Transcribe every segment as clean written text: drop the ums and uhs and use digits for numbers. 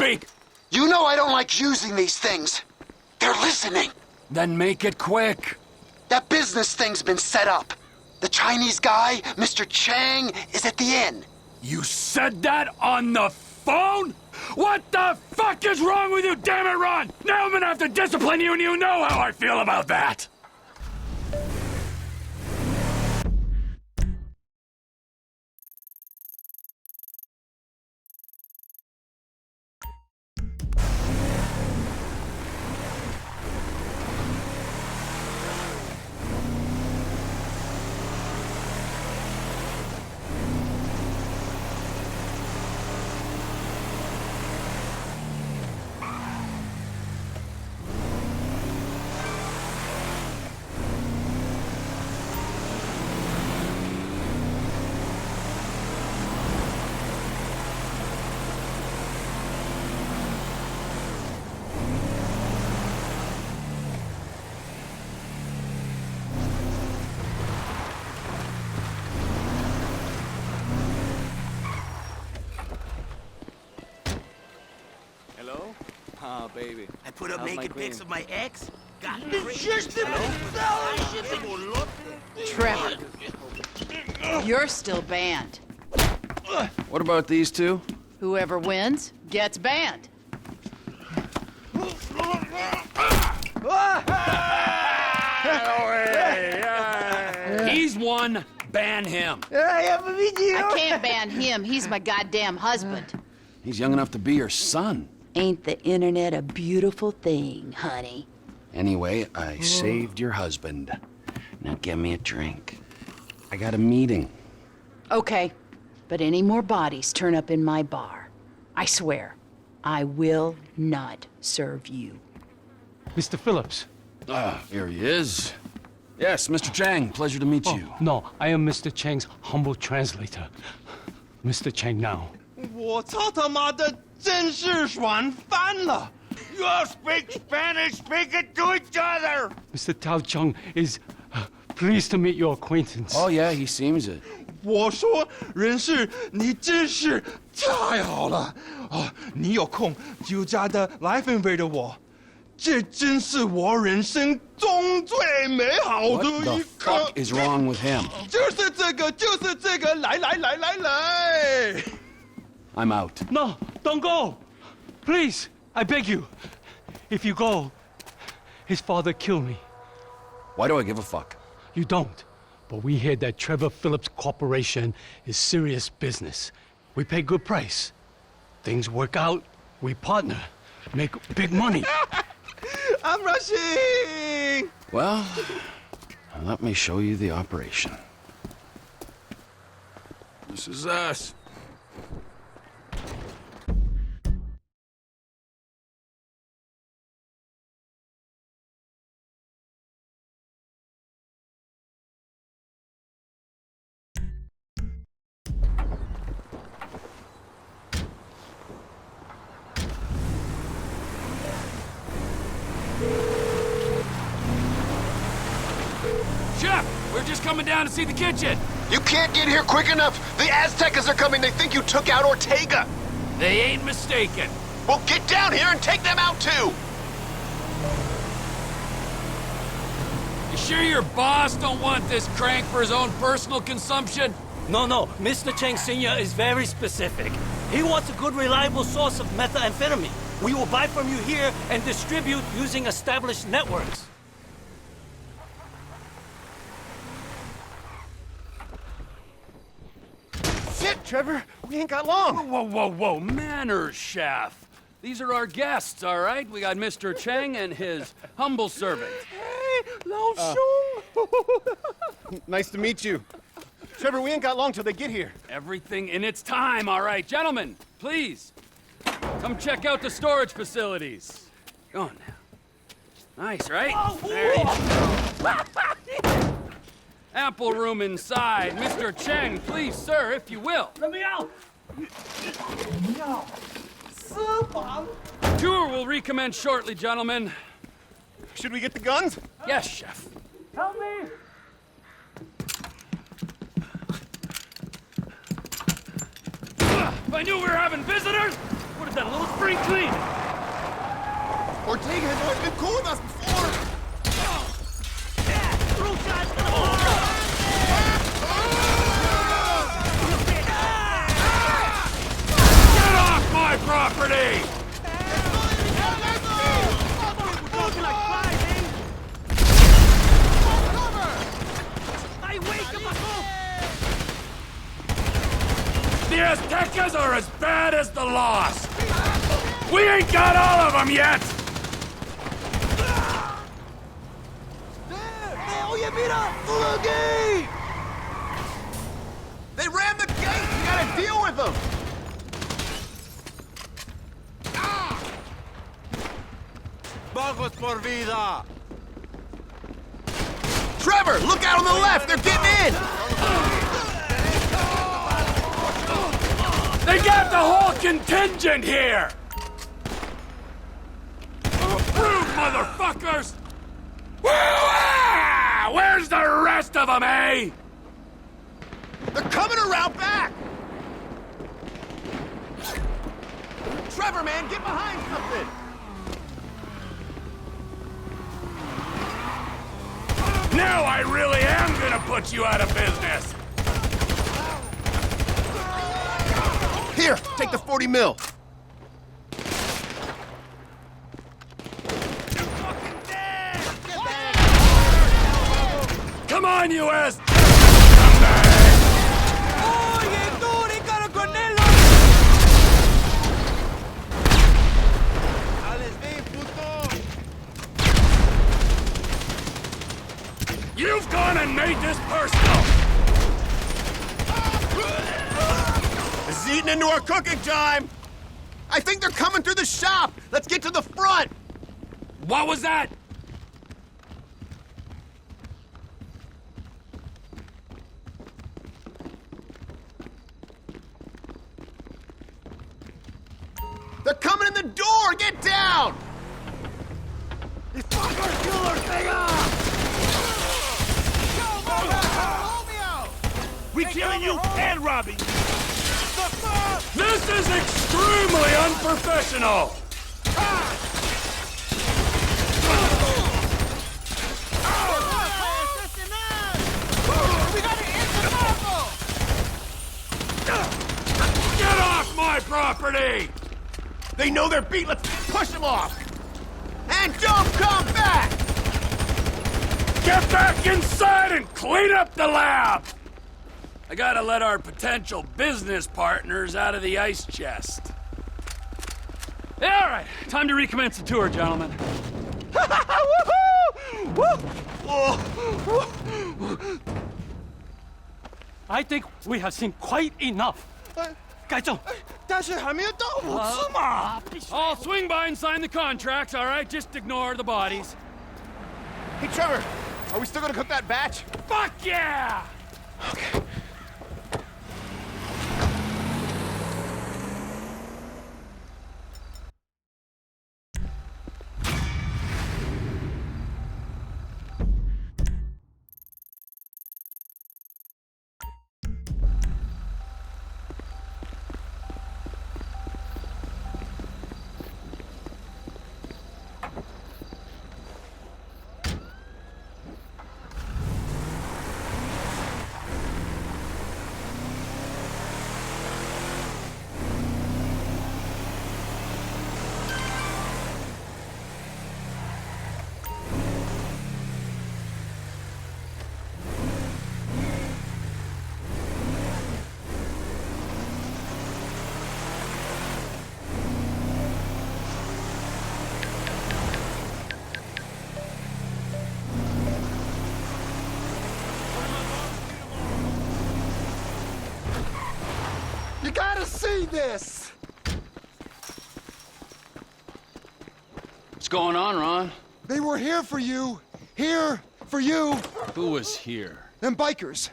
speak! You know I don't like using these things. They're listening. Then make it quick. That business thing's been set up. The Chinese guy, Mr. Chang, is at the inn. You said that on the phone? What the fuck is wrong with you, damn it, Ron? Now I'm gonna have to discipline you, and you know how I feel about that. Hello? Ah, baby. I put up How's my naked queen? pics of my ex. Got Trevor, you're still banned. What about these two? Whoever wins gets banned. He's one, ban him. I can't ban him. He's my goddamn husband. He's young enough to be your son. Ain't the internet a beautiful thing, honey? Anyway, I saved your husband. Now give me a drink. I got a meeting. Okay, but any more bodies turn up in my bar, I swear, I will not serve you. Mr. Phillips. Ah, here he is. Yes, Mr. Chang, pleasure to meet you. No, I am Mr. Chang's humble translator. Mr. Chang now. 我操他妈的，真是爽翻了 ！You all speak Spanish, speak it to each other. Mr. Tao Chung is pleased to meet your acquaintance. Oh, yeah, he seems it. 我说，人事，你真是太好了啊！你有空就加的来分配的我，这真是我人生中最美好的 What the 一 fuck 刻。 is wrong with him? 就是这个，就是这个，来来来来来。 I'm out. No, don't go! Please, I beg you. If you go, his father kill me. Why do I give a fuck? You don't. But we hear that Trevor Phillips Corporation is serious business. We pay good price. Things work out, we partner, make big money. I'm rushing. Well, let me show you the operation. This is us. Chef, we're just coming down to see the kitchen. You can't get here quick enough. The Aztecas are coming. They think you took out Ortega. They ain't mistaken. Well, get down here and take them out too. You sure your boss don't want this crank for his own personal consumption? No, Mr. Chang Sr. is very specific. He wants a good, reliable source of methamphetamine. We will buy from you here and distribute using established networks. Shit, Trevor, we ain't got long. Whoa, manners, chef. These are our guests, all right? We got Mr. Chang and his humble servant. Hey, Lao Shung. Nice to meet you. Trevor, we ain't got long till they get here. Everything in its time, all right. Gentlemen, please, come check out the storage facilities. Go on now. Nice, right? There you go. Ample room inside. Mr. Chang, please, sir, if you will. Let me out! Tour will recommence shortly, gentlemen. Should we get the guns? Yes, chef. Help me! If I knew we were having visitors, Would have done a little spring clean. Ortega has always been cool with us before. Get off my property! The Aztecas are as bad as the Lost! We ain't got all of them yet! They rammed the gate! We gotta deal with them! Vamos por vida! Trevor, look out on the left! They're getting in! They got the whole contingent here! Rude motherfuckers! Woo-ah! Where's the rest of them, eh? They're coming around back! Trevor, man, get behind something! Now I really am gonna put you out of business! Here, take the 40 mil. Come on, U.S. You've gone and made this personal! This is eating into our cooking time! I think they're coming through the shop! Let's get to the front! What was that? They're coming in the door! Get down! These fuckers kill our thing up! We killing you and robbing you! This is extremely unprofessional! Get off my property! They know they're beat! Let's push them off! And don't come back! Get back inside and clean up the lab! I gotta let our potential business partners out of the ice chest. Yeah, all right, time to recommence the tour, gentlemen. I think we have seen quite enough. 该正，但是还没有到5次嘛。 I'll swing by and sign the contracts, all right? Just ignore the bodies. Hey, Trevor, are we still gonna cook that batch? Fuck yeah! You gotta see this! What's going on, Ron? They were here for you. Here for you. Who was here? Them bikers.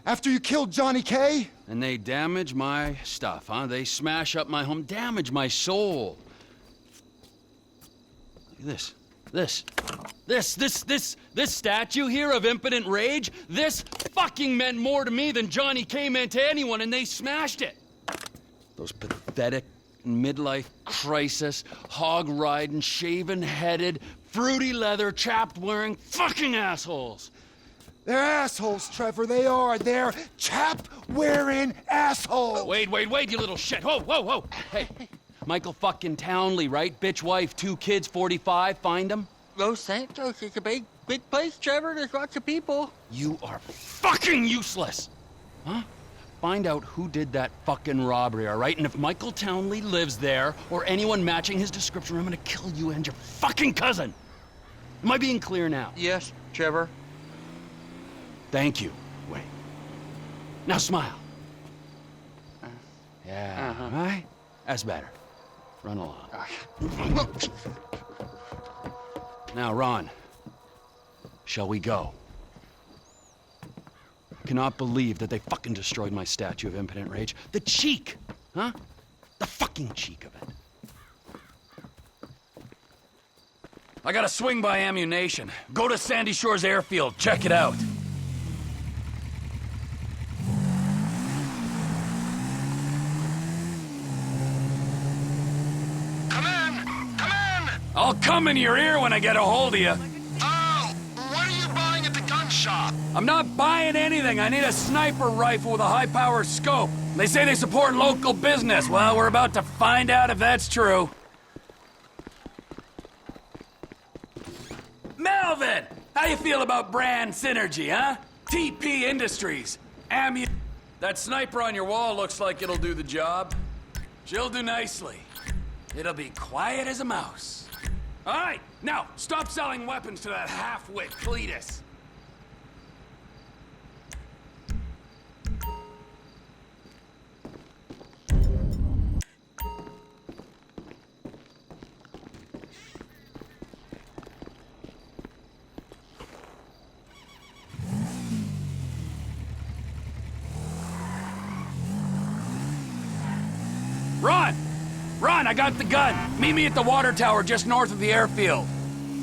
After you killed Johnny K. And they damage my stuff, huh? They smash up my home, damage my soul. Look at this statue here of impotent rage, this fucking meant more to me than Johnny K meant to anyone, and they smashed it. Those pathetic, fucking midlife crisis, hog-riding, shaven-headed, fruity leather, chapped-wearing fucking assholes. They're assholes, Trevor. They are. They're chap-wearing assholes. Wait, you little shit. Whoa. Hey, Michael fucking Townley, right? Bitch wife, 2 kids, 45. Find him? Los Santos is a big place, Trevor. There's lots of people. You are fucking useless. Huh? Find out who did that fucking robbery, all right? And if Michael Townley lives there, or anyone matching his description, I'm gonna kill you and your fucking cousin. Am I being clear now? Yes, Trevor. Thank you, Wayne. Now smile. Yeah, all right? That's better. Run along. Now, Ron, shall we go? Cannot believe that they fucking destroyed my statue of impotent rage. The cheek, huh? The fucking cheek of it. I gotta swing by ammunition. Go to Sandy Shores Airfield, check it out. Come in! I'll come in your ear when I get a hold of you. Oh, what are you buying at the gun shop? I'm not buying anything. I need a sniper rifle with a high-power scope. They say they support local business. Well, we're about to find out if that's true. Melvin! How you feel about brand synergy, huh? TP Industries. That sniper on your wall looks like it'll do the job. She'll do nicely. It'll be quiet as a mouse. All right, now, stop selling weapons to that half-wit Cletus. Ron, I got the gun. Meet me at the water tower just north of the airfield.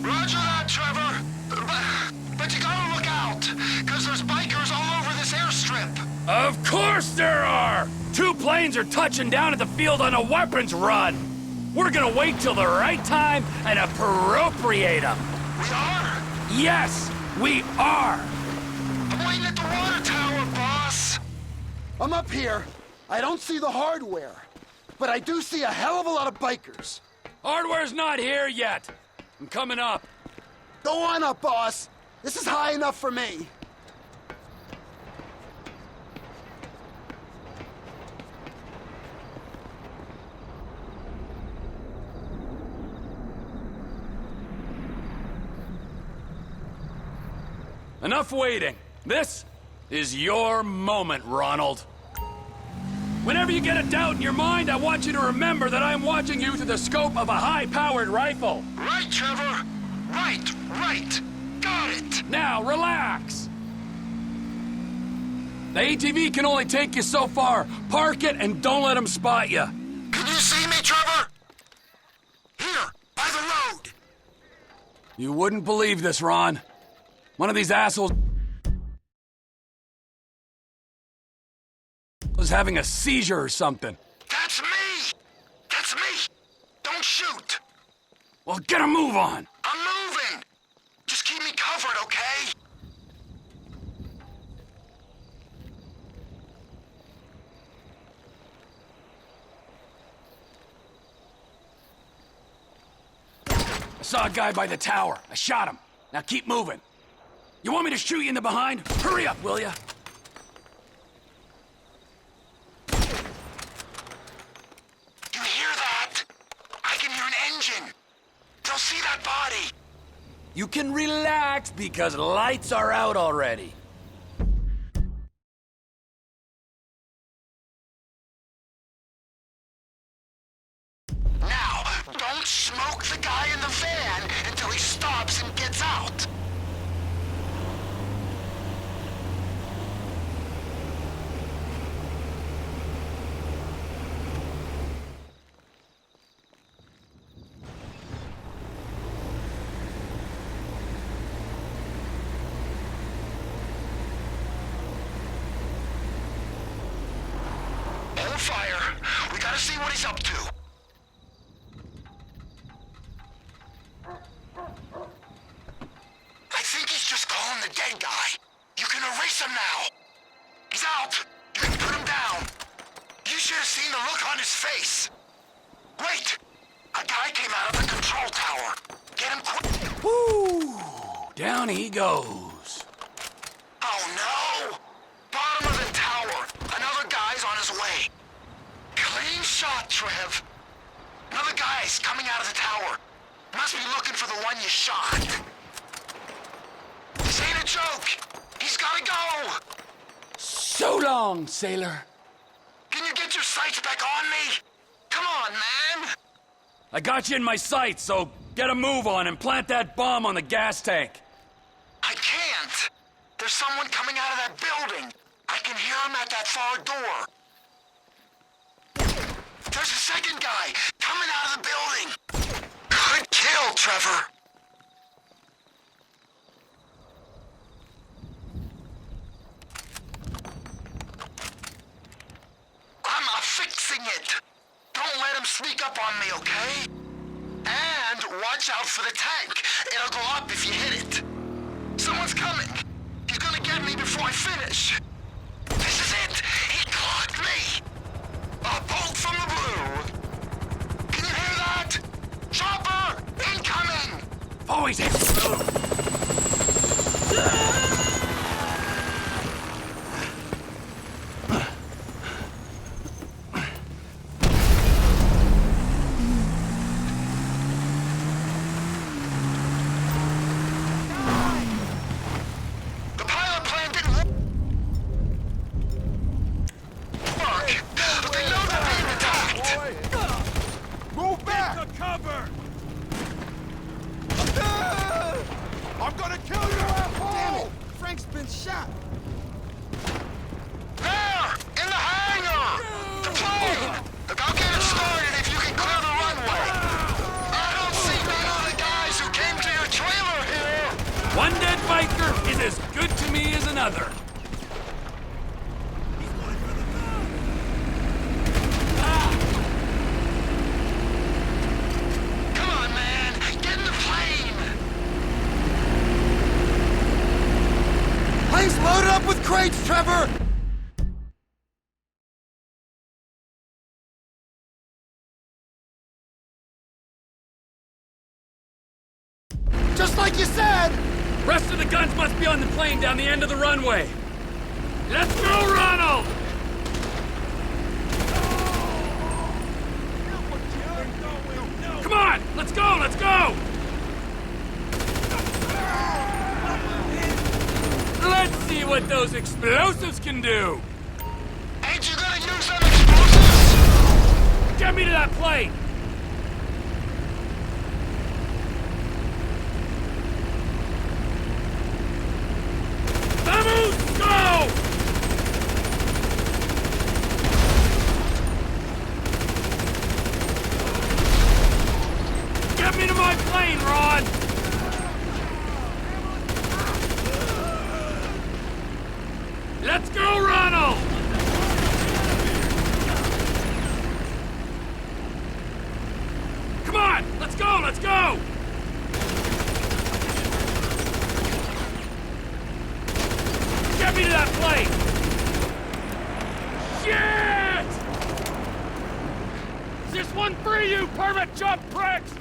Roger that, Trevor. But you gotta look out, because there's bikers all over this airstrip. Of course there are! 2 planes are touching down at the field on a weapons run. We're gonna wait till the right time and appropriate them. We are? Yes, we are. I'm waiting at the water tower, boss. I'm up here. I don't see the hardware, but I do see a hell of a lot of bikers. Hardware's not here yet. I'm coming up. Go on up, boss. This is high enough for me. Enough waiting. This is your moment, Ronald. Whenever you get a doubt in your mind, I want you to remember that I'm watching you through the scope of a high-powered rifle. Right, Trevor. Right. Got it. Now, relax. The ATV can only take you so far. Park it and don't let them spot you. Can you see me, Trevor? Here, by the road. You wouldn't believe this, Ron. One of these assholes was having a seizure or something. That's me. Don't shoot. Well, get a move on. I'm moving. Just keep me covered, okay? I saw a guy by the tower. I shot him. Now keep moving. You want me to shoot you in the behind? Hurry up, will ya? You hear that? I can hear an engine. They'll see that body. You can relax because lights are out already. Now, don't smoke the guy in the van until he stops and gets out. Hold fire. We gotta see what he's up to. Down he goes. Oh no! Bottom of the tower. Another guy's on his way. Clean shot, Trev. Another guy's coming out of the tower. Must be looking for the one you shot. This ain't a joke. He's gotta go. So long, sailor. Can you get your sights back on me? Come on, man. I got you in my sights, so get a move on and plant that bomb on the gas tank. I can't. There's someone coming out of that building. I can hear him at that far door. There's a second guy coming out of the building. Good kill, Trevor. I'm fixing it. Don't let him sneak up on me, okay? And watch out for the tank. It'll go up if you hit it. Someone's coming. He's gonna get me before I finish. This is it. He clocked me. A bolt from the blue. Can you hear that? Chopper! Incoming! Oh, he's hit. The pilot plan didn't work, but they know they're being attacked. Move back! The cover! I'm gonna kill you, asshole! Damn it! Frank's been shot! There! In the hangar! The plane! I'll get it started if you can clear the runway. I don't see none of the guys who came to your trailer here! One dead biker is as good to me as another. Come on, man! Get in the plane! Plane's loaded up with crates, Trevor! Just like you said! Rest of the guns must be on the plane down the end of the runway. Let's go, Ronald! Come on! Let's go! Let's go! Let's see what those explosives can do! Ain't you gonna use them explosives? Get me to that plane! Vamos, go! Get me to my plane, Ron! Let's go, Ronald! Come on, let's go, let's go! Get me to that plane! Shit! Is this one free, you permit jump pricks?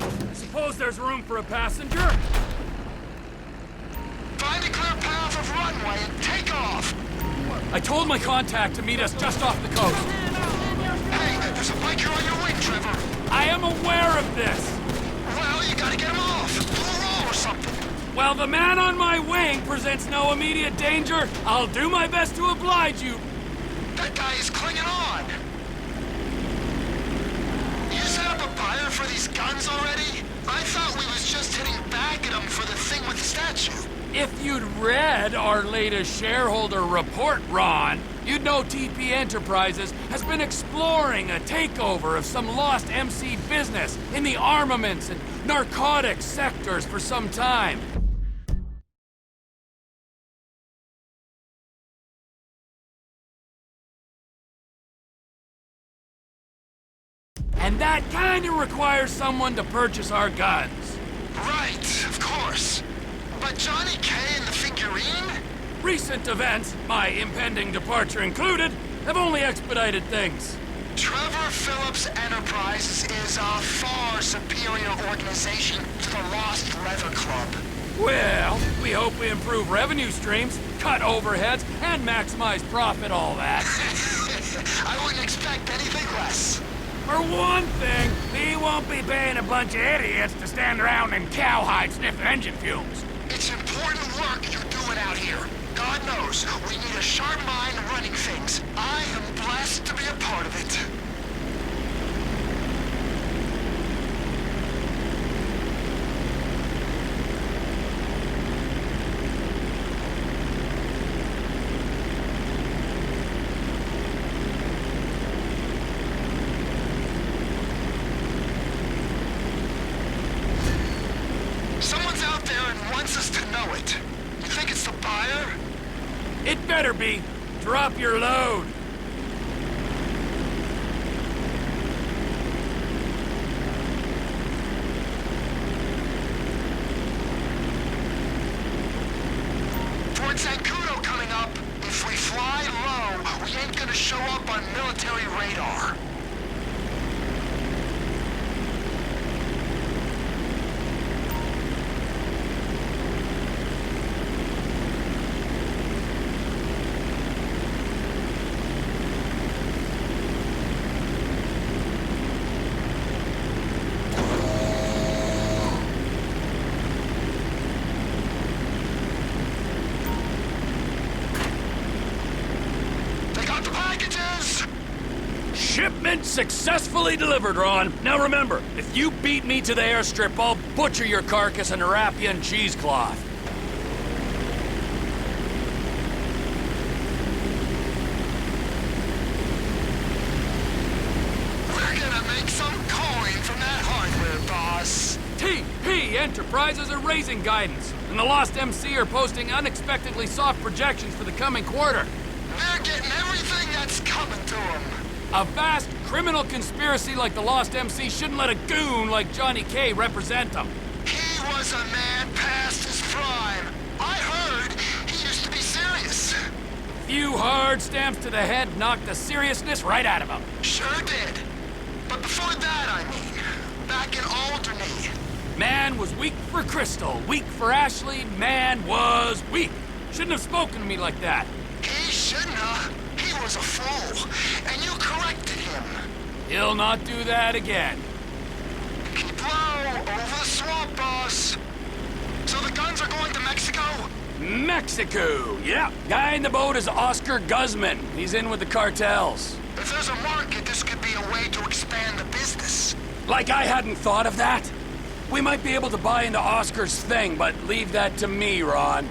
I suppose there's room for a passenger? Find a clear path of runway and take off! I told my contact to meet us just off the coast. Hey, there's a biker on your wing, Trevor! I am aware of this. Well, you gotta get him off! Do a roll or something! While the man on my wing presents no immediate danger, I'll do my best to oblige you. That guy is clinging on! You set up a buyer for these guns already? I thought we was just hitting back at him for the thing with the statue. If you'd read our latest shareholder report, Ron, you'd know TP Enterprises has been exploring a takeover of some lost MC business in the armaments and narcotics sectors for some time. And that kinda requires someone to purchase our guns. Right, of course. But Johnny K and the figurine? Recent events, my impending departure included, have only expedited things. Trevor Phillips Enterprises is a far superior organization to the Lost Leather Club. Well, we hope we improve revenue streams, cut overheads, and maximize profit, all that. I wouldn't expect anything less. For one thing, we won't be paying a bunch of idiots to stand around in cowhide sniffing engine fumes. It's important work you're doing out here. God knows, we need a sharp mind running things. I am blessed to be a part of it. Someone's out there and wants us to know it. You think it's the buyer? It better be. Drop your load. Fort Zancudo coming up. If we fly low, we ain't gonna show up on military radar. They got the packages! Shipment successfully delivered, Ron. Now remember, if you beat me to the airstrip, I'll butcher your carcass and wrap you in cheesecloth. We're gonna make some coin from that hardware, boss. TP Enterprises are raising guidance, and the Lost MC are posting unexpectedly soft projections for the coming quarter. They're getting everything that's coming to them. A vast criminal conspiracy like the Lost MC shouldn't let a goon like Johnny K represent them. He was a man past his prime. I heard he used to be serious. Few hard stamps to the head knocked the seriousness right out of him. Sure did. But before that, I mean, back in Alderney. Man was weak for Crystal, weak for Ashley, man was weak. Shouldn't have spoken to me like that. He shouldn't have. He was a fool, and you corrected him. He'll not do that again. Keep low, over the swamp, boss. So the guns are going to Mexico? Mexico, yeah. Guy in the boat is Oscar Guzman. He's in with the cartels. If there's a market, this could be a way to expand the business. Like I hadn't thought of that. We might be able to buy into Oscar's thing, but leave that to me, Ron.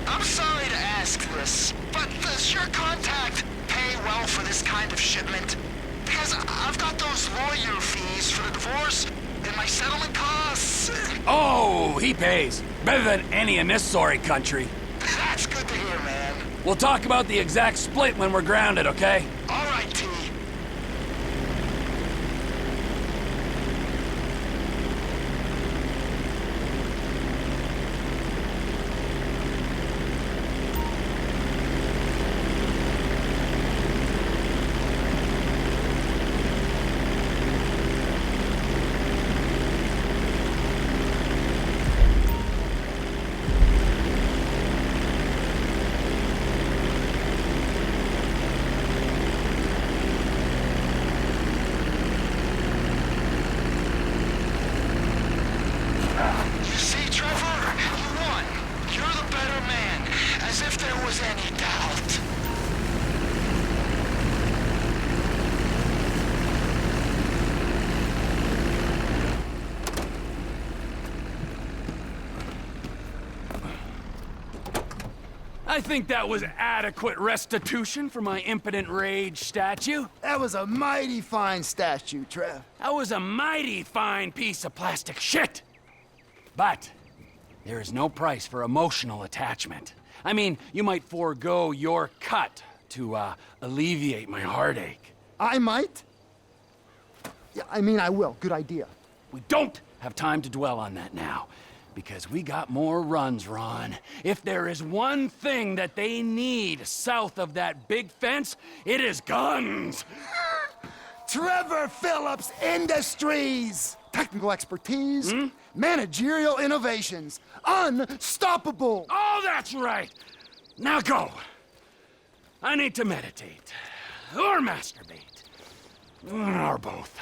I'm sorry to ask this, but does your contact pay well for this kind of shipment? Because I've got those lawyer fees for the divorce and my settlement costs. Oh, he pays. Better than any in this sorry country. That's good to hear, man. We'll talk about the exact split when we're grounded, okay? All right, T. You see, Trevor? You won. You're the better man. As if there was any doubt. I think that was adequate restitution for my impotent rage statue. That was a mighty fine statue, Trev. That was a mighty fine piece of plastic shit. But there is no price for emotional attachment. I mean, you might forego your cut to alleviate my heartache. I might? Yeah, I mean, I will. Good idea. We don't have time to dwell on that now, because we got more runs, Ron. If there is one thing that they need south of that big fence, it is guns. Trevor Phillips Industries. Technical expertise, managerial innovations, unstoppable. Oh, that's right! Now go! I need to meditate. Or masturbate. Or both.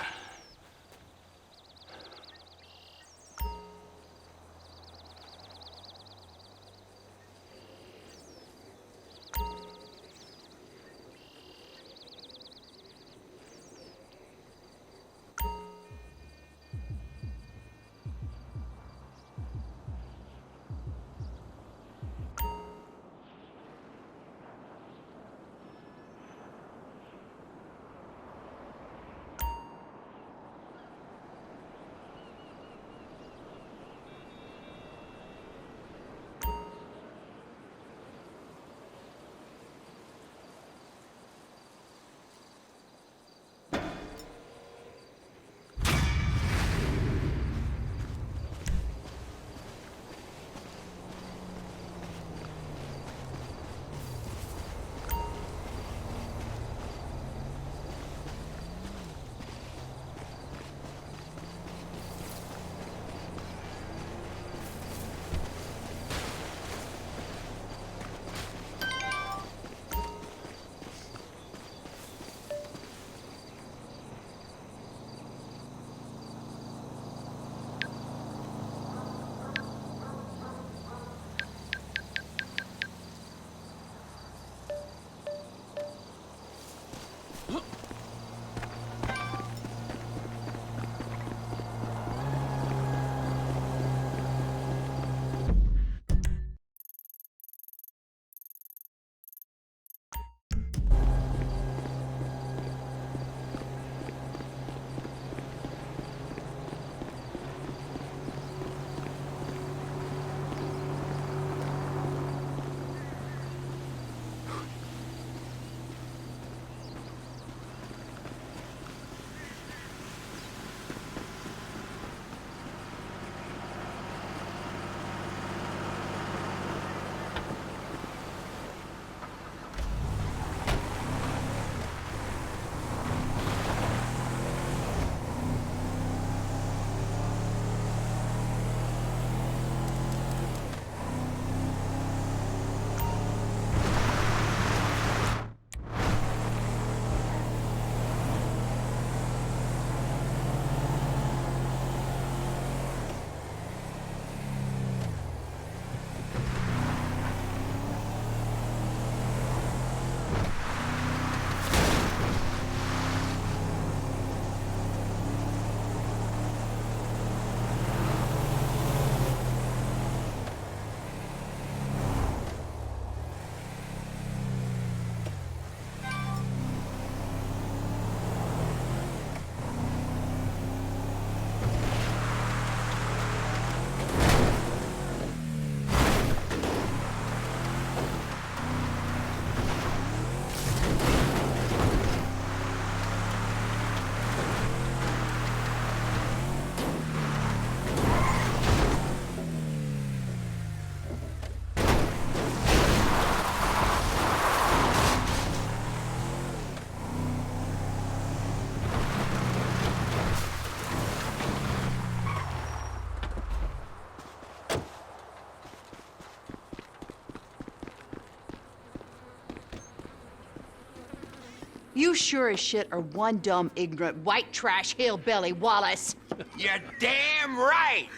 You sure as shit are one dumb, ignorant, white trash hillbilly, Wallace. You're damn right!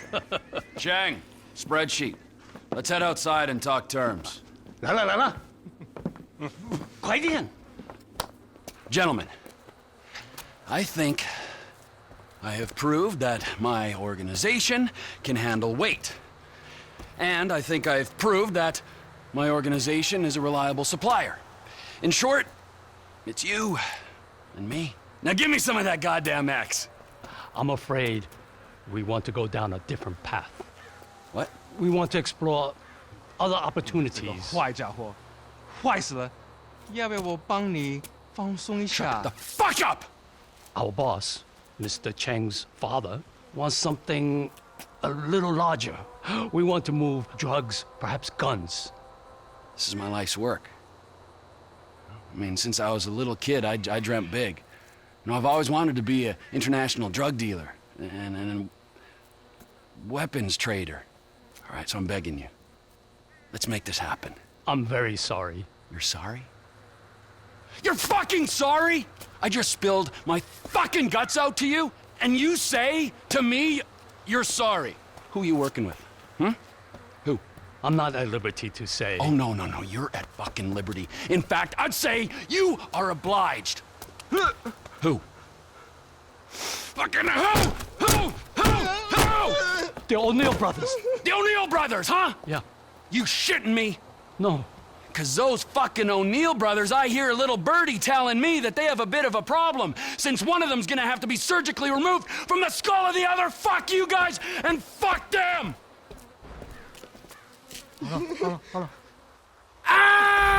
Chang, spreadsheet. Let's head outside and talk terms. 来了来了，快点！ Gentlemen, I think I have proved that my organization can handle weight. And I think I've proved that my organization is a reliable supplier. In short, it's you and me. Now give me some of that goddamn X. I'm afraid we want to go down a different path. What? We want to explore other 这个 opportunities. 坏家伙，坏死了！要不要我帮你放松一下 The fuck up! Our boss, Mr. Cheng's father, wants something a little larger. We want to move drugs, perhaps guns. This is my life's work. I mean, since I was a little kid, I dreamt big. You know, I've always wanted to be an international drug dealer and a weapons trader. All right, so I'm begging you. Let's make this happen. I'm very sorry. You're sorry? You're fucking sorry? I just spilled my fucking guts out to you, and you say to me you're sorry. Who are you working with? Who? I'm not at liberty to say. Oh, no, you're at fucking liberty. In fact, I'd say you are obliged. Who? Fucking who? Who? The O'Neill brothers. The O'Neill brothers, huh? Yeah. You shitting me? No. Cause those fucking O'Neill brothers, I hear a little birdie telling me that they have a bit of a problem, since one of them's gonna have to be surgically removed from the skull of the other. Fuck you guys, and fuck them! Hold on. Ah!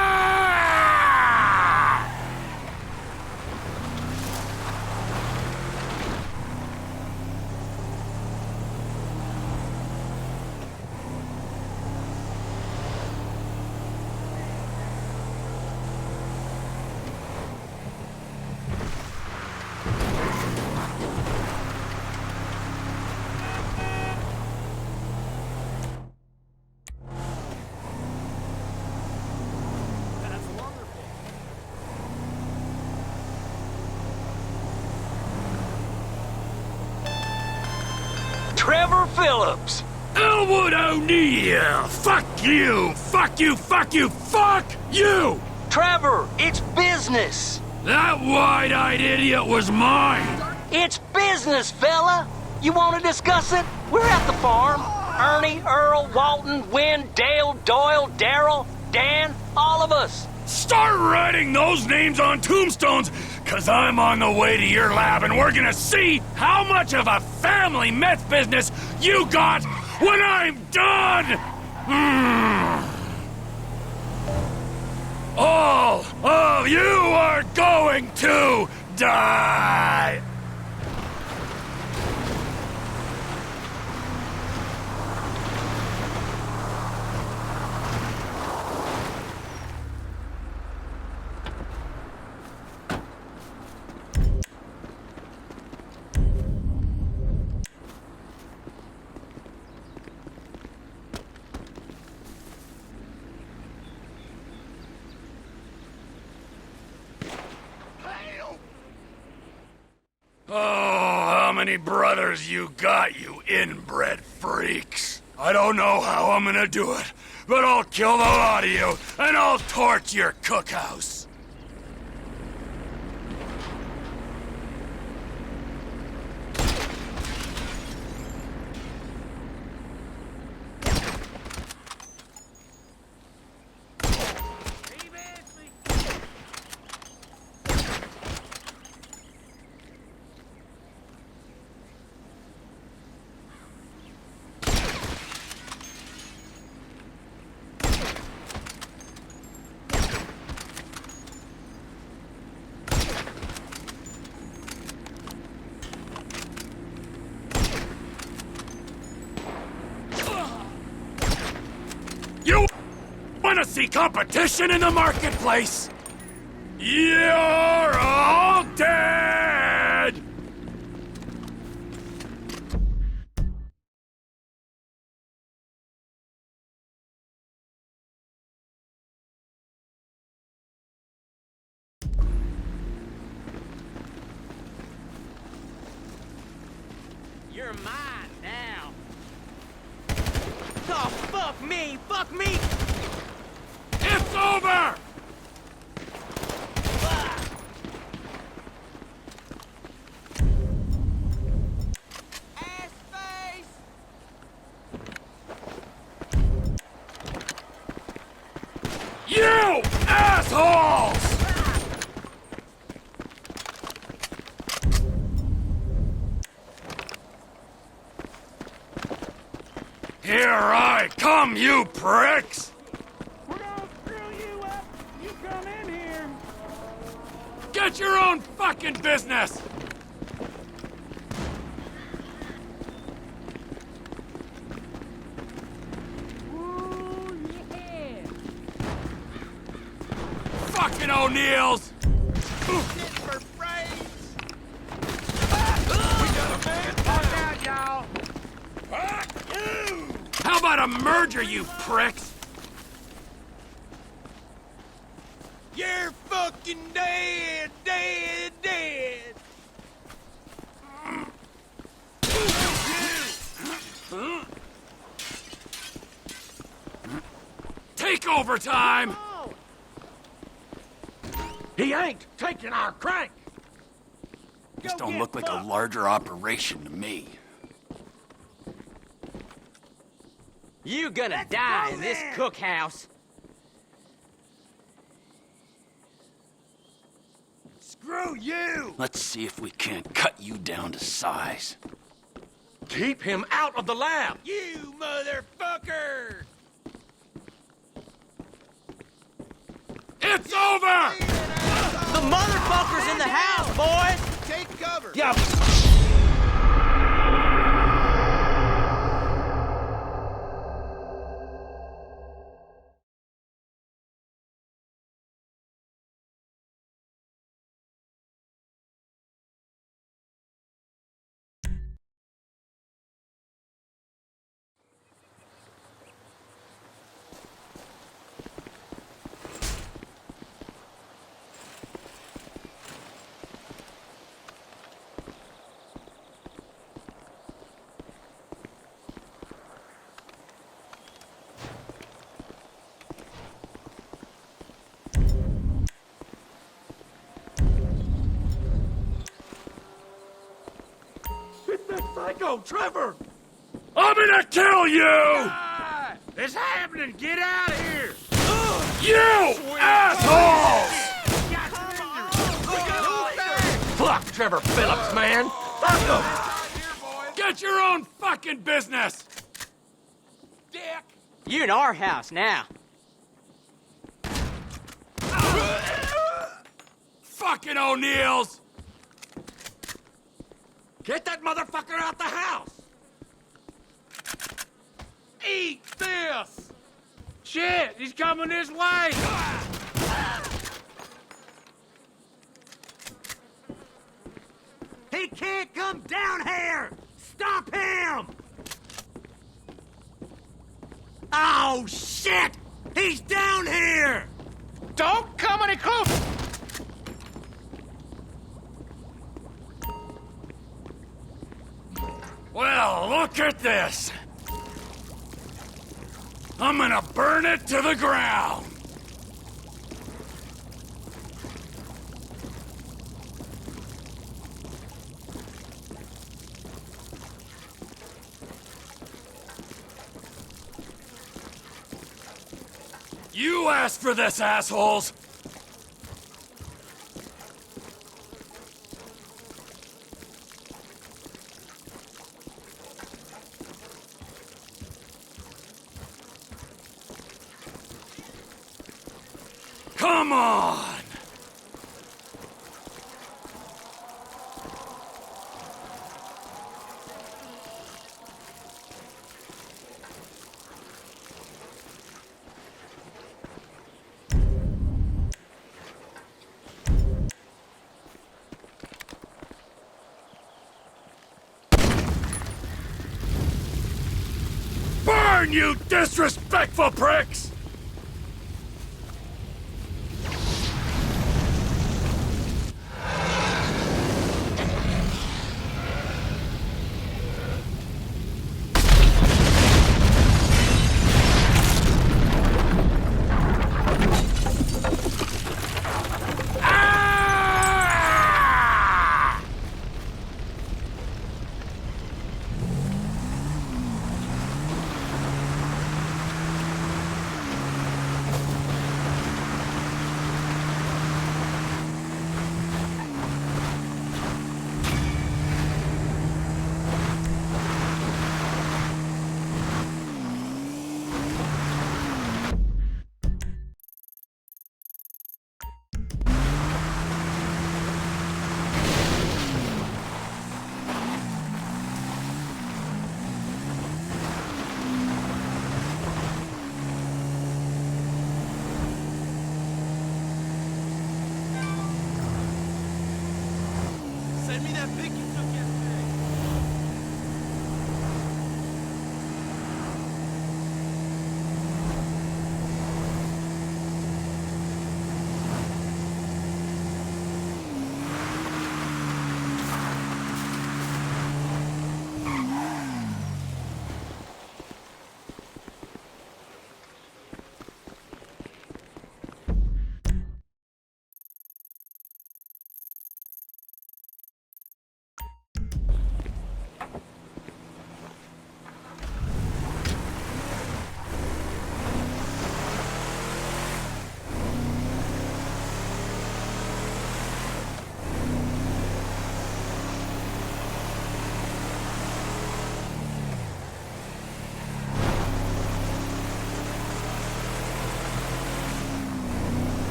Trevor Phillips. Elwood O'Neill! Fuck you! Fuck you! Fuck you! Fuck you! Trevor, it's business. That wide-eyed idiot was mine! It's business, fella. You want to discuss it? We're at the farm. Ernie, Earl, Walton, Wynn, Dale, Doyle, Darrell, Dan, all of us. Start writing those names on tombstones, cause I'm on the way to your lab and we're gonna see how much of a family meth business you got when I'm done! All of you are going to die! Oh, how many brothers you got, you inbred freaks? I don't know how I'm gonna do it, but I'll kill the lot of you, and I'll torch your cookhouse. You wanna see competition in the marketplace? You're all dead! You're mine now. Oh, fuck me! Fuck me! It's over! Ass face! You assholes! Here I come, you pricks! We're gonna screw you up! You come in here! Get your own fucking business! Ooh, yeah! Fucking O'Neills! For brains! about to murder you pricks! You're fucking dead, dead, dead! Take over time! He ain't taking our crank! This don't look like a larger operation to me. You gonna die in this cookhouse. Screw you! Let's see if we can't cut you down to size. Keep him out of the lab! You motherfucker! It's over! The motherfucker's in the house, boys! Take cover! Yeah. Psycho, Trevor! I'm gonna kill you! It's happening! Get out of here! You assholes! Fuck Trevor Phillips, man! Fuck him! Get your own fucking business! Dick! You're in our house now. Fucking O'Neills! Get that motherfucker out the house! Eat this! Shit, he's coming this way! He can't come down here! Stop him! Oh, shit! He's down here! Don't come any closer! Well, look at this! I'm gonna burn it to the ground! You asked for this, assholes! Come on! Burn, you disrespectful pricks!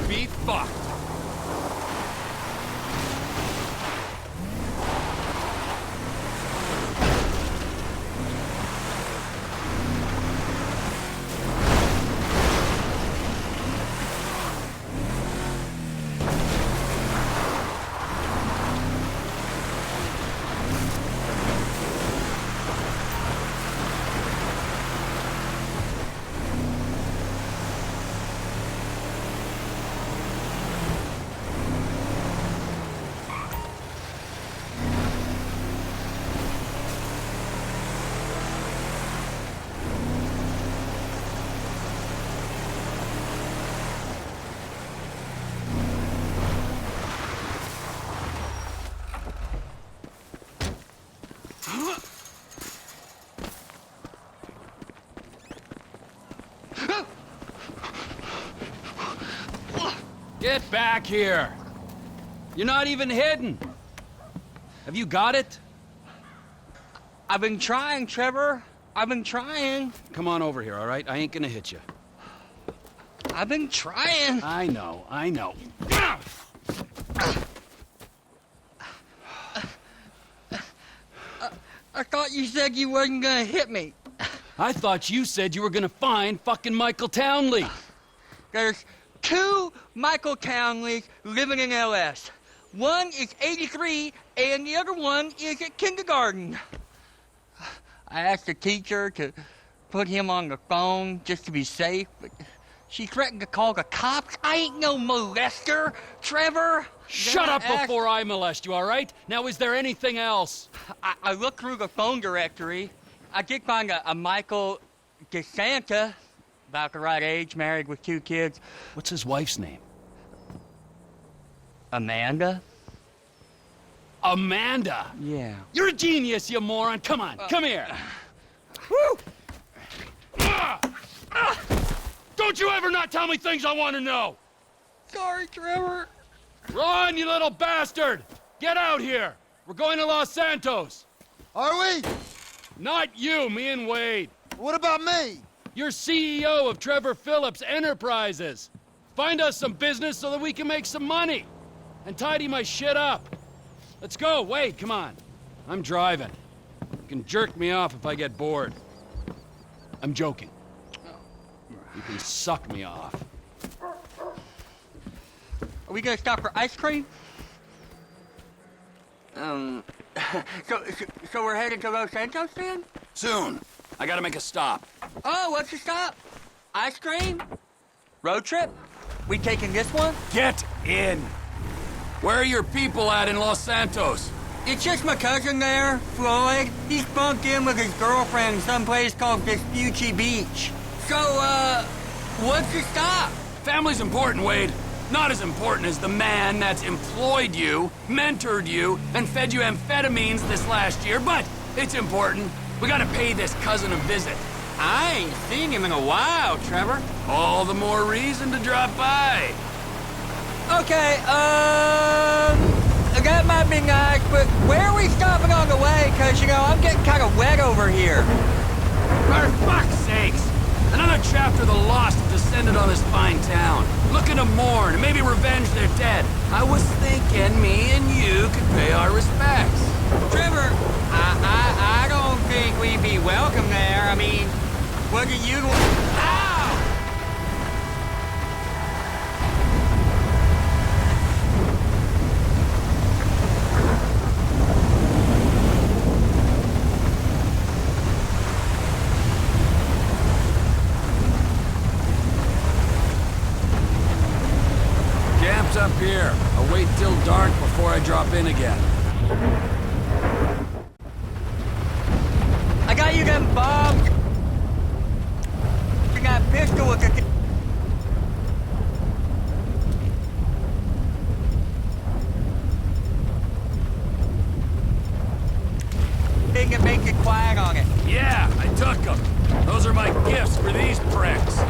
be fucked. Get back here! You're not even hidden! Have you got it? I've been trying, Trevor. I've been trying. Come on over here, all right? I ain't gonna hit you. I've been trying. I know, I know. I thought you said you wasn't gonna hit me. I thought you said you were gonna find fucking Michael Townley. There's 2 Michael Townleys living in LS. One is 83, and the other one is at kindergarten. I asked the teacher to put him on the phone just to be safe, but she threatened to call the cops. I ain't no molester, Trevor. Shut up before I molest you, all right? Now, is there anything else? I looked through the phone directory. I did find a Michael DeSanta, about the right age, married with 2 kids. What's his wife's name? Amanda? Amanda? Yeah. You're a genius, you moron. Come on, come here. Woo! Don't you ever not tell me things I want to know! Sorry, Trevor. Run, you little bastard! Get out here! We're going to Los Santos. Are we? Not you, me and Wade. What about me? You're CEO of Trevor Phillips Enterprises. Find us some business so that we can make some money. And tidy my shit up. Let's go, Wade, come on. I'm driving. You can jerk me off if I get bored. I'm joking. You can suck me off. Are we gonna stop for ice cream? So we're headed to Los Santos then? Soon. I gotta make a stop. Oh, what's the stop? Ice cream? Road trip? We taking this one? Get in! Where are your people at in Los Santos? It's just my cousin there, Floyd. He's bunked in with his girlfriend someplace called Vespucci Beach. So, what's the stop? Family's important, Wade. Not as important as the man that's employed you, mentored you, and fed you amphetamines this last year, but it's important. We gotta pay this cousin a visit. I ain't seen him in a while, Trevor. All the more reason to drop by. Okay, that might be nice, but where are we stopping on the way? Cause, you know, I'm getting kind of wet over here. For fuck's sakes! Another chapter of the lost have descended on this fine town. Looking to mourn and maybe revenge their dead. I was thinking me and you could pay our respects. Trevor, I don't think we'd be welcome there. I mean, what do you... Ow! Camp's up here. I'll wait till dark before I drop in again. I got you them bombs. You got a pistol with the... Thing that makes it quiet on it. Yeah, I took them. Those are my gifts for these pricks.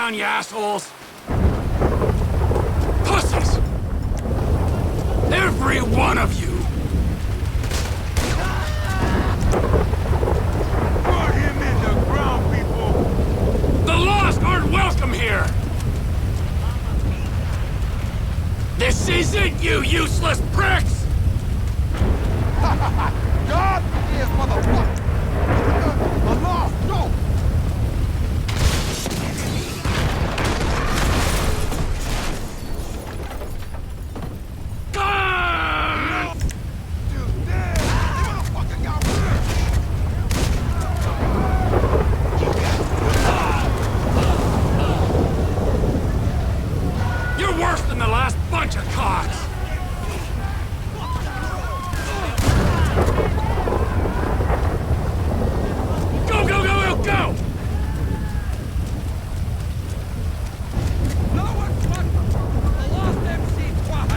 down, you assholes! Pussies! Every one of you! Put him in the ground, people! The Lost aren't welcome here! This isn't you useless pricks! God is motherfucker! The Lost, go! You're worse than the last bunch of cocks! Go, go, go, go, go! No one but the Lost MC Squad!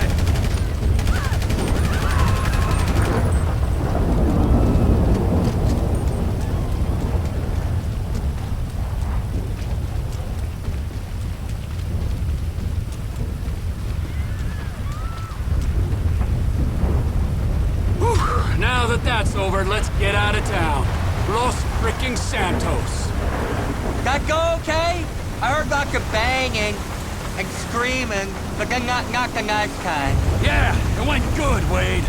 Whew. Now that that's over, let's get out of town. Los fricking Santos. That go okay? I heard about the banging and screaming, but then not the nice kind. Yeah, it went good, Wade.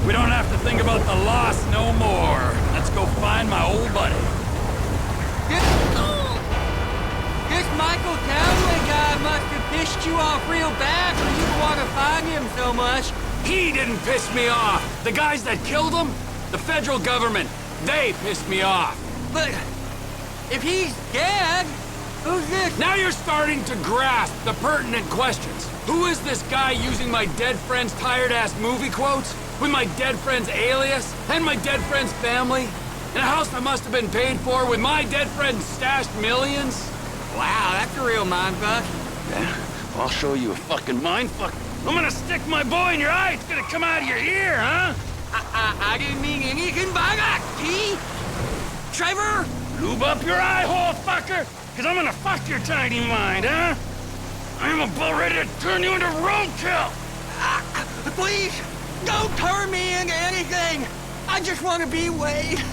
We don't have to think about the loss no more. Let's go find my old buddy. This Michael Townley guy must have pissed you off real bad for you to want to find him so much. He didn't piss me off. The guys that killed him, the federal government, they pissed me off. But if he's dead, who's this? Now you're starting to grasp the pertinent questions. Who is this guy using my dead friend's tired-ass movie quotes? With my dead friend's alias? And my dead friend's family? In a house that must have been paid for with my dead friend's stashed millions? Wow, that's a real mindfuck. Yeah, I'll show you a fucking mindfuck. I'm gonna stick my boy in your eye. It's gonna come out of your ear, huh? I didn't mean anything by that, T. Trevor? Lube up your eye hole, fucker! Cause I'm gonna fuck your tiny mind, huh? I'm about ready to turn you into roadkill! Please, don't turn me into anything! I just want to be Wade.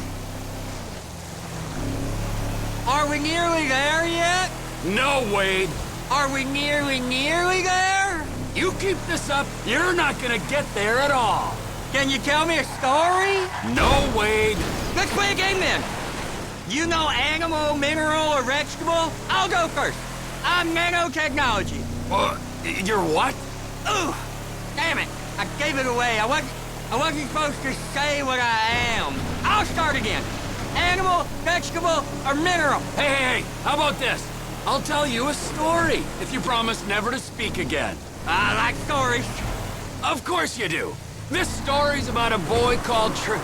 Are we nearly there yet? No, Wade. Are we nearly there? You keep this up, you're not gonna get there at all. Can you tell me a story? No, Wade. Let's play a game then. You know animal, mineral, or vegetable? I'll go first. I'm nanotechnology. You're what? Ooh, damn it. I gave it away. I wasn't supposed to say what I am. I'll start again. Animal, vegetable, or mineral? Hey, how about this? I'll tell you a story if you promise never to speak again. I like stories. Of course you do. This story's about a boy called Trisha.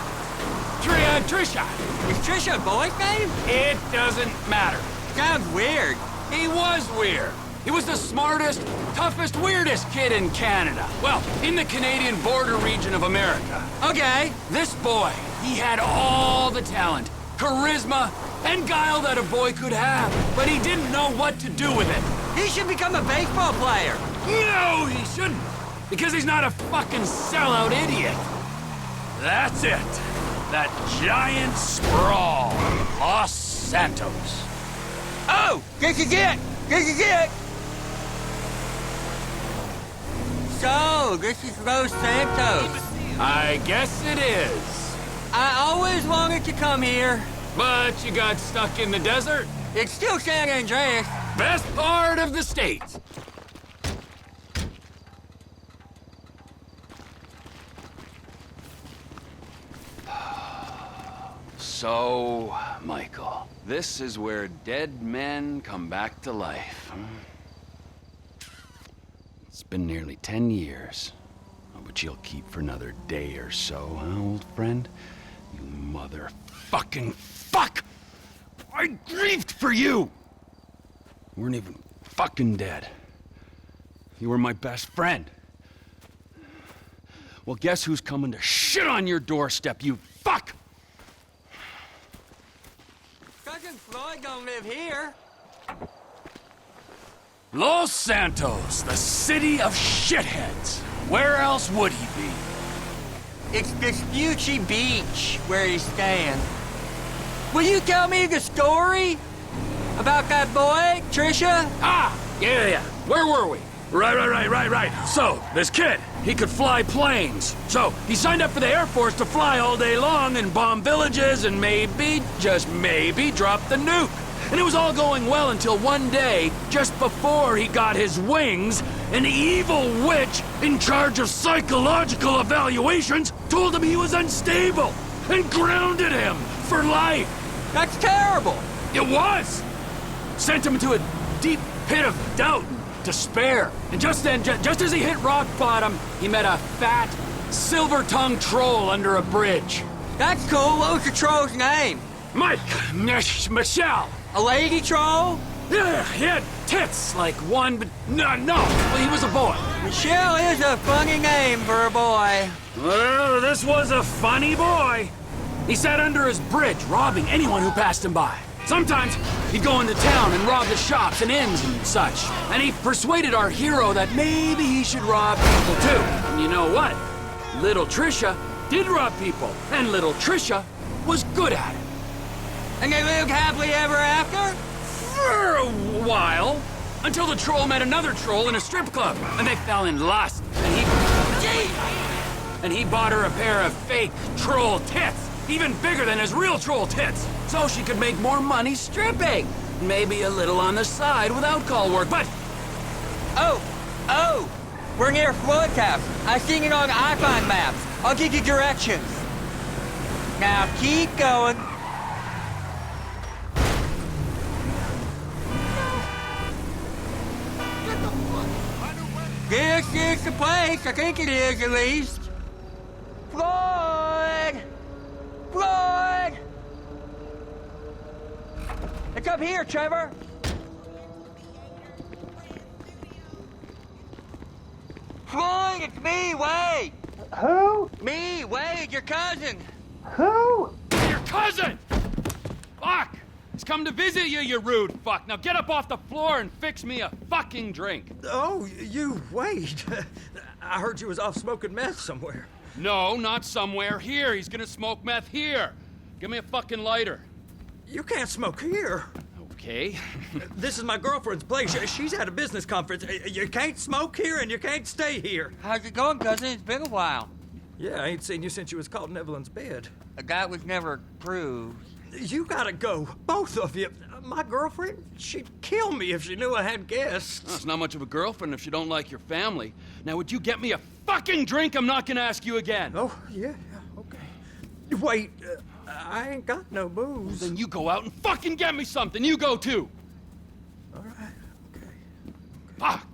Is Trisha a boy's name? It doesn't matter. Sounds weird. He was weird. He was the smartest, toughest, weirdest kid in Canada. Well, in the Canadian border region of America. Okay. This boy, he had all the talent, charisma, and guile that a boy could have, but he didn't know what to do with it. He should become a baseball player. No, he shouldn't, because he's not a fucking sellout idiot. That's it. That giant sprawl, Los Santos. Oh, this is it. This is it. So, this is Los Santos. I guess it is. I always wanted to come here. But you got stuck in the desert? It's still San Andreas. Best part of the state. So, Michael, this is where dead men come back to life. It's been nearly 10 years. But you'll keep for another day or so, huh, old friend? You motherfucking fuck! I grieved for you! You weren't even fucking dead. You were my best friend. Well, guess who's coming to shit on your doorstep, you fuck! Cousin Floyd don't live here. Los Santos, the city of shitheads. Where else would he be? It's Vespucci Beach where he's staying. Will you tell me the story about that boy, Trisha? Ah, yeah. Where were we? Right. So, this kid, he could fly planes. So, he signed up for the Air Force to fly all day long and bomb villages and maybe, just maybe, drop the nuke. And it was all going well until one day, just before he got his wings, an evil witch in charge of psychological evaluations told him he was unstable and grounded him for life. That's terrible. It was. Sent him into a deep pit of doubt and despair. And just then, just as he hit rock bottom, he met a fat, silver-tongued troll under a bridge. That's cool. What was the troll's name? Michelle. A lady troll? Yeah, he had tits like one, but no, well, he was a boy. Michelle is a funny name for a boy. Well, this was a funny boy. He sat under his bridge, robbing anyone who passed him by. Sometimes he'd go into town and rob the shops and inns and such. And he persuaded our hero that maybe he should rob people too. And you know what? Little Trisha did rob people, and little Trisha was good at it. And they lived happily ever after? For a while. Until the troll met another troll in a strip club, and they fell in lust. And he bought her a pair of fake troll tits, even bigger than his real troll tits, so she could make more money stripping. Maybe a little on the side without call work, but... Oh! We're near Floyd Cap. I've seen it on iPhone maps. I'll give you directions. Now keep going. This is the place. I think it is, at least. Floyd! It's up here, Trevor. Floyd, it's me, Wade. Who? Me, Wade, your cousin. Who? Your cousin! Fuck! He's come to visit you, you rude fuck. Now get up off the floor and fix me a fucking drink. Oh, you, Wade. I heard you was off smoking meth somewhere. No, not somewhere. Here. He's gonna smoke meth here. Give me a fucking lighter. You can't smoke here. Okay. This is my girlfriend's place. She's at a business conference. You can't smoke here and you can't stay here. How's it going, cousin? It's been a while. Yeah, I ain't seen you since you was caught in Evelyn's bed. That was never proved. You gotta go, both of you. My girlfriend, she'd kill me if she knew I had guests. Well, it's not much of a girlfriend if you don't like your family. Now, would you get me a fucking drink? I'm not gonna ask you again. Oh, yeah, okay. Wait, I ain't got no booze. Then you go out and fucking get me something. You go too. All right, okay. Fuck.